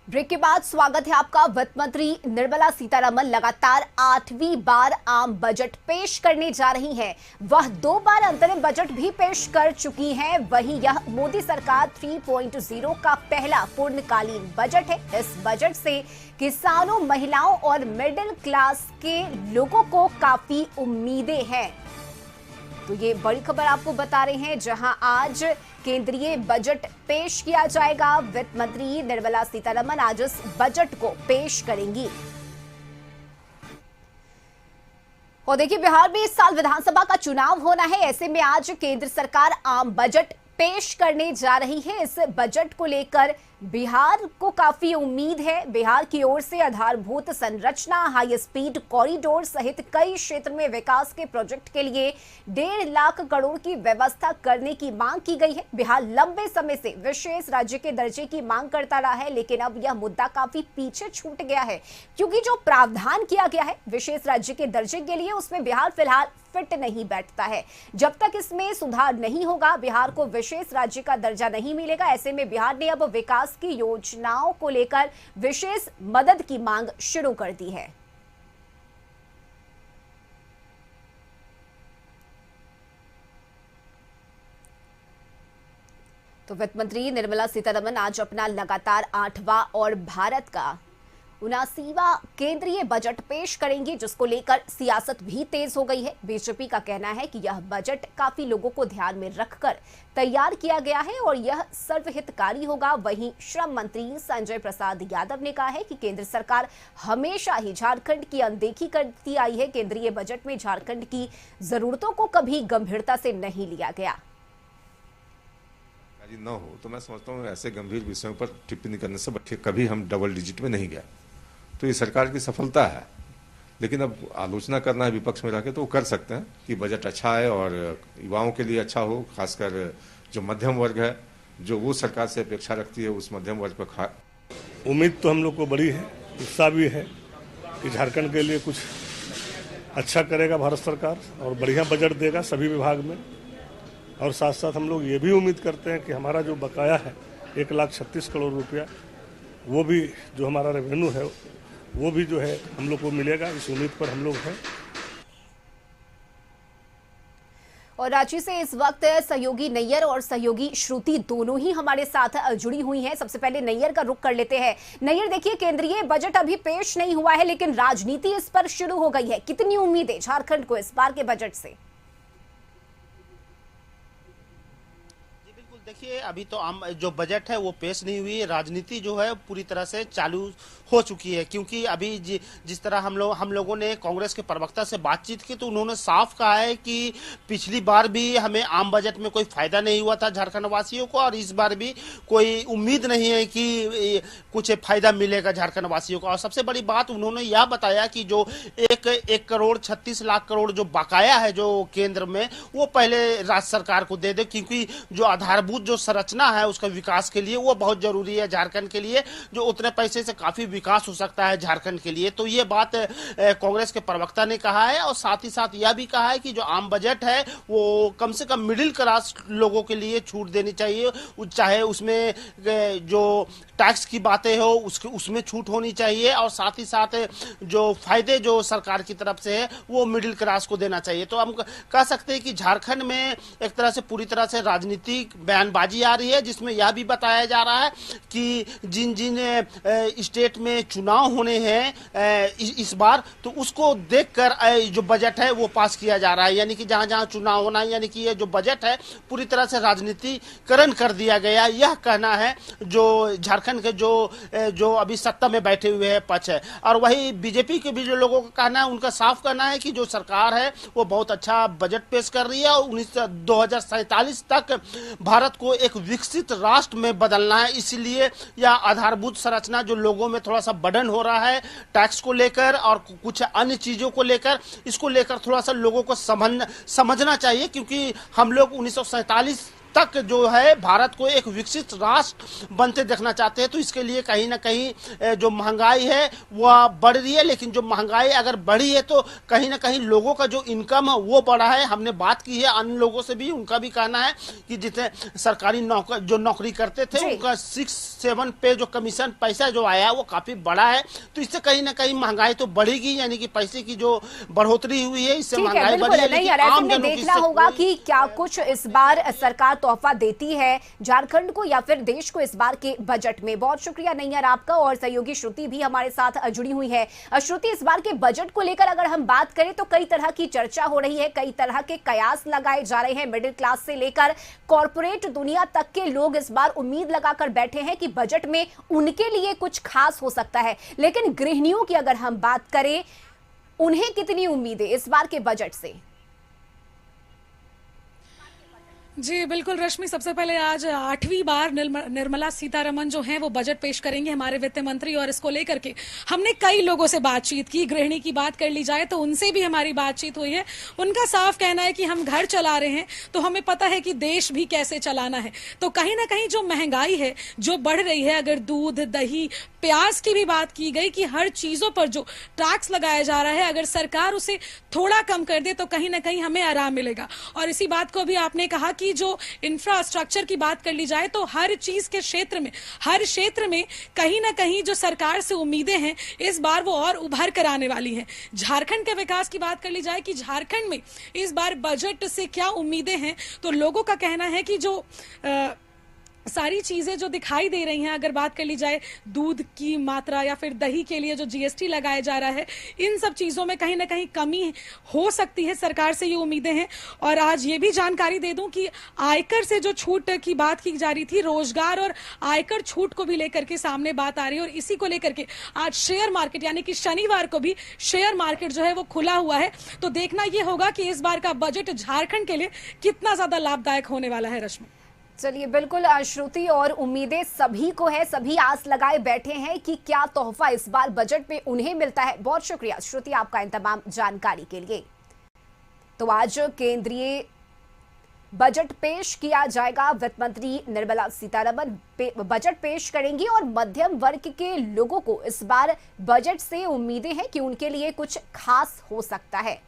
Break के बाद स्वागत है आपका। वित्त मंत्री निर्मला सीतारमण लगातार 8वीं बार आम बजट पेश करने जा रही हैं। वह 2 बार अंतरिम बजट भी पेश कर चुकी हैं। वहीं यह मोदी सरकार 3.0 का पहला पूर्णकालीन बजट है। इस बजट से किसानों, महिलाओं और मिडिल क्लास के लोगों को काफी उम्मीदें हैं। तो ये बड़ी खबर आपको बता रहे हैं, जहां आज केंद्रीय बजट पेश किया जाएगा। वित्त मंत्री निर्मला सीतारमण आज इस बजट को पेश करेंगी। और देखिए, बिहार में इस साल विधानसभा का चुनाव होना है। ऐसे में आज केंद्र सरकार आम बजट पेश करने जा रही है। इस बजट को लेकर बिहार को काफी उम्मीद है। बिहार की ओर से आधारभूत संरचना, हाई स्पीड कॉरिडोर सहित कई क्षेत्र में विकास के प्रोजेक्ट के लिए 1.5 लाख करोड़ की व्यवस्था करने की मांग की गई है। बिहार लंबे समय से विशेष राज्य के दर्जे की मांग करता रहा है, लेकिन अब यह मुद्दा काफी पीछे छूट गया है, क्योंकि जो प्रावधान किया गया है विशेष राज्य के दर्जे के लिए, उसमें बिहार फिलहाल फिट नहीं बैठता है। जब तक इसमें सुधार नहीं होगा, बिहार को विशेष राज्य का दर्जा नहीं मिलेगा। ऐसे में बिहार ने अब विकास की योजनाओं को लेकर विशेष मदद की मांग शुरू कर दी है। तो वित्त मंत्री निर्मला सीतारमण आज अपना लगातार 8वां और भारत का 79वां केंद्रीय बजट पेश करेंगी, जिसको लेकर सियासत भी तेज हो गई है। बीजेपी का कहना है कि यह बजट काफी लोगों को ध्यान में रखकर तैयार किया गया है और यह सर्वहितकारी होगा। वहीं श्रम मंत्री संजय प्रसाद यादव ने कहा है कि केंद्र सरकार हमेशा ही झारखंड की अनदेखी करती आई है। केंद्रीय बजट में झारखंड की जरूरतों को कभी गंभीरता से नहीं लिया गया। न हो तो मैं समझता हूँ ऐसे गंभीर विषयों पर टिप्पणी करने से कभी हम डबल डिजिट में नहीं गए, तो ये सरकार की सफलता है। लेकिन अब आलोचना करना है विपक्ष में रह के, तो वो कर सकते हैं कि बजट अच्छा है और युवाओं के लिए अच्छा हो, खासकर जो मध्यम वर्ग है, जो वो सरकार से अपेक्षा रखती है, उस मध्यम वर्ग पर उम्मीद तो हम लोग को बड़ी है, उत्साह भी है कि झारखंड के लिए कुछ अच्छा करेगा भारत सरकार और बढ़िया बजट देगा सभी विभाग में। और साथ साथ हम लोग ये भी उम्मीद करते हैं कि हमारा जो बकाया है 1,36 करोड़ रुपया, वो भी जो हमारा रेवेन्यू है वो भी जो है हम लोग को मिलेगा। इस उम्मीद पर हम लोग हैं। और रांची से इस वक्त सहयोगी नैयर और सहयोगी श्रुति दोनों ही हमारे साथ जुड़ी हुई हैं। सबसे पहले नैयर का रुख कर लेते हैं। नैयर, देखिए, केंद्रीय बजट अभी पेश नहीं हुआ है, लेकिन राजनीति इस पर शुरू हो गई है। कितनी उम्मीदें झारखंड को इस बार के बजट से? देखिए, अभी तो आम जो बजट है वो पेश नहीं हुई। राजनीति जो है पूरी तरह से चालू हो चुकी है, क्योंकि अभी जिस तरह हम लोगों ने कांग्रेस के प्रवक्ता से बातचीत की, तो उन्होंने साफ कहा है कि पिछली बार भी हमें आम बजट में कोई फायदा नहीं हुआ था झारखंड वासियों को, और इस बार भी कोई उम्मीद नहीं है कि कुछ फायदा मिलेगा झारखंड वासियों को। और सबसे बड़ी बात उन्होंने यह बताया कि जो 1 करोड़ 36 लाख करोड़ जो बकाया है जो केंद्र में, वो पहले राज्य सरकार को दे दे, क्योंकि जो आधारभूत जो संरचना है उसका विकास के लिए वो बहुत जरूरी है झारखंड के लिए। जो उतने पैसे से काफी विकास हो सकता है झारखंड के लिए। तो ये बात कांग्रेस के प्रवक्ता ने कहा है, और साथ ही साथ यह भी कहा है कि जो आम बजट है वो कम से कम मिडिल क्लास लोगों के लिए छूट देनी चाहिए, चाहे उसमें जो टैक्स की बातें हो उसमें छूट होनी चाहिए, और साथ ही साथ जो फायदे जो सरकार की तरफ से है वो मिडिल क्लास को देना चाहिए। तो हम कह सकते हैं कि झारखंड में एक तरह से पूरी तरह से राजनीतिक बयानबाजी आ रही है, जिसमें यह भी बताया जा रहा है कि जिन जिन स्टेट में चुनाव होने हैं इस बार, तो उसको देखकर जो बजट है वो पास किया जा रहा है। यानी कि जहां जहां चुनाव होना है, यानी कि ये जो बजट है पूरी तरह से राजनीतिकरण कर दिया गया, यह कहना है जो झारखंड के जो अभी सत्ता में बैठे हुए हैं पक्ष है। और वही बीजेपी के भी जो लोगों का कहना है, उनका साफ कहना है कि जो सरकार है वो बहुत अच्छा बजट पेश कर रही है, और 2047 तक भारत को एक विकसित राष्ट्र में बदलना है। इसलिए यह आधारभूत संरचना जो लोगों में थोड़ा सा बर्डन हो रहा है टैक्स को लेकर और कुछ अन्य चीजों को लेकर, इसको लेकर थोड़ा सा लोगों को समझना चाहिए, क्योंकि हम लोग 1947 तक जो है भारत को एक विकसित राष्ट्र बनते देखना चाहते हैं। तो इसके लिए कहीं ना कहीं जो महंगाई है वह बढ़ रही है, लेकिन जो महंगाई अगर बढ़ी है तो कहीं ना कहीं लोगों का जो इनकम है वो बढ़ा है। हमने बात की है अन्य लोगों से भी, उनका भी कहना है कि जितने सरकारी नौकरी करते थे उनका 6-7 पे जो कमीशन पैसा जो आया है वो काफी बड़ा है। तो इससे कहीं ना कहीं महंगाई तो बढ़ेगी, यानी कि पैसे की जो बढ़ोतरी हुई है इससे महंगाई बढ़ी है। नहीं, ऐसे में देखना होगा कि क्या कुछ इस बार सरकार तोहफा देती है झारखंड को या फिर देश को इस बार के बजट में। बहुत शुक्रिया नैयर आपका, और सहयोगी श्रुति भी हमारे साथ जुड़ी हुई है। श्रुति, इस बार के बजट को लेकर अगर हम बात करें तो कई तरह की चर्चा हो रही है, कई तरह के कयास लगाए जा रहे हैं। मिडिल क्लास से लेकर कॉर्पोरेट दुनिया तक के लोग इस बार उम्मीद लगाकर बैठे हैं कि बजट में उनके लिए कुछ खास हो सकता है। लेकिन गृहिणियों की अगर हम बात करें, उन्हें कितनी उम्मीदें इस बार के बजट से? जी बिल्कुल रश्मि, सबसे पहले आज 8वीं बार निर्मला सीतारमण जो हैं वो बजट पेश करेंगे, हमारे वित्त मंत्री। और इसको लेकर के हमने कई लोगों से बातचीत की। गृहिणी की बात कर ली जाए तो उनसे भी हमारी बातचीत हुई है। उनका साफ कहना है कि हम घर चला रहे हैं तो हमें पता है कि देश भी कैसे चलाना है। तो कहीं ना कहीं जो महंगाई है जो बढ़ रही है, अगर दूध, दही, प्याज की भी बात की गई कि हर चीजों पर जो टैक्स लगाया जा रहा है अगर सरकार उसे थोड़ा कम कर दे तो कहीं ना कहीं हमें आराम मिलेगा। और इसी बात को भी आपने कहा कि जो इंफ्रास्ट्रक्चर की बात कर ली जाए तो हर चीज के क्षेत्र में, हर क्षेत्र में कहीं ना कहीं जो सरकार से उम्मीदें हैं इस बार वो और उभर कर आने वाली हैं। झारखंड के विकास की बात कर ली जाए कि झारखंड में इस बार बजट से क्या उम्मीदें हैं, तो लोगों का कहना है कि जो सारी चीजें जो दिखाई दे रही हैं, अगर बात कर ली जाए दूध की मात्रा या फिर दही के लिए जो जीएसटी लगाया जा रहा है, इन सब चीजों में कहीं ना कहीं कमी हो सकती है, सरकार से ये उम्मीदें हैं। और आज ये भी जानकारी दे दूं कि आयकर से जो छूट की बात की जा रही थी, रोजगार और आयकर छूट को भी लेकर के सामने बात आ रही है। और इसी को लेकर के आज शेयर मार्केट, यानी कि शनिवार को भी शेयर मार्केट जो है वो खुला हुआ है। तो देखना ये होगा कि इस बार का बजट झारखंड के लिए कितना ज्यादा लाभदायक होने वाला है। रश्मि, चलिए बिल्कुल श्रुति, और उम्मीदें सभी को है, सभी आस लगाए बैठे हैं कि क्या तोहफा इस बार बजट में उन्हें मिलता है। बहुत शुक्रिया श्रुति आपका इन तमाम जानकारी के लिए। तो आज केंद्रीय बजट पेश किया जाएगा, वित्त मंत्री निर्मला सीतारमण बजट पेश करेंगी और मध्यम वर्ग के लोगों को इस बार बजट से उम्मीदें हैं कि उनके लिए कुछ खास हो सकता है।